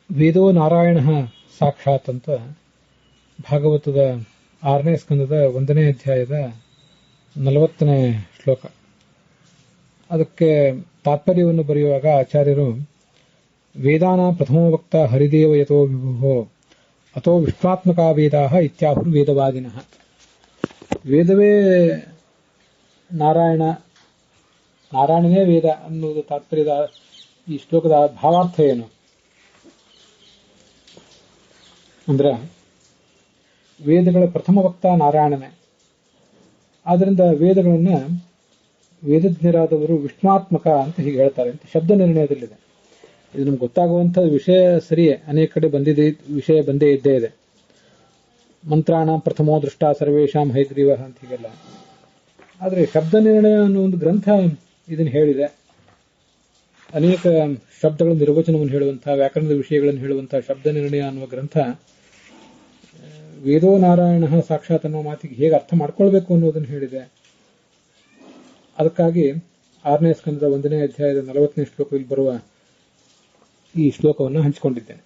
ವೇದೋ ನಾರಾಯಣ ಸಾಕ್ಷಾತ್ ಅಂತ ಭಾಗವತದ 6ನೇ ಸ್ಕಂದದ 1ನೇ ಅಧ್ಯಾಯದ 40ನೇ ಶ್ಲೋಕ. ಅದಕ್ಕೆ ತಾತ್ಪರ್ಯವನ್ನು ಬರೆಯುವಾಗ ಆಚಾರ್ಯರು ವೇದಾನ ಪ್ರಥಮೋ ವಕ್ತ ಹರಿದೇವ ಯತೋ ವಿಭೋ ಅಥೋ ವಿಶ್ವಾತ್ಮಕ ವೇದಾಹ ಇತ್ಯಾಹುರ್ ವೇದವಾದಿನಃ. ವೇದವೇ ನಾರಾಯಣನೇ ವೇದ ಅನ್ನುವುದು ತಾತ್ಪರ್ಯದ ಈ ಶ್ಲೋಕದ ಭಾವಾರ್ಥ ಏನು ಅಂದ್ರೆ, ವೇದಗಳ ಪ್ರಥಮ ವಕ್ತ ನಾರಾಯಣನೇ. ಆದ್ದರಿಂದ ವೇದಜ್ಞರಾದವರು ವಿಷ್ಣಾತ್ಮಕ ಅಂತ ಹೀಗೆ ಹೇಳ್ತಾರೆ ಅಂತ ಶಬ್ದ ನಿರ್ಣಯದಲ್ಲಿದೆ. ಇದು ನಮ್ಗೆ ಗೊತ್ತಾಗುವಂತಹ ವಿಷಯ ಸರಿಯೇ, ಅನೇಕ ಕಡೆ ವಿಷಯ ಬಂದೇ ಇದ್ದೇ ಇದೆ. ಮಂತ್ರಾಣ ಪ್ರಥಮೋ ದೃಷ್ಟ ಸರ್ವೇಶಾಂ ಹೈಗ್ರೀವ ಅಂತ ಹೀಗೆಲ್ಲ. ಆದರೆ ಶಬ್ದ ನಿರ್ಣಯ ಅನ್ನೋ ಒಂದು ಗ್ರಂಥ ಇದನ್ನು ಹೇಳಿದೆ. ಅನೇಕ ಶಬ್ದಗಳ ನಿರ್ವಚನವನ್ನು ಹೇಳುವಂತಹ, ವ್ಯಾಕರಣದ ವಿಷಯಗಳನ್ನು ಹೇಳುವಂತಹ ಶಬ್ದ ನಿರ್ಣಯ ಅನ್ನುವ ಗ್ರಂಥ ವೇದೋ ನಾರಾಯಣ ಸಾಕ್ಷಾತ್ ಅನ್ನೋ ಮಾತಿಗೆ ಹೇಗೆ ಅರ್ಥ ಮಾಡ್ಕೊಳ್ಬೇಕು ಅನ್ನೋದನ್ನು ಹೇಳಿದೆ. ಅದಕ್ಕಾಗಿ 6ನೇ ಸ್ಕಂದದ 1ನೇ ಅಧ್ಯಾಯದ 40ನೇ ಶ್ಲೋಕದಲ್ಲಿ ಬರುವ ಈ ಶ್ಲೋಕವನ್ನು ಹಂಚಿಕೊಂಡಿದ್ದೇನೆ.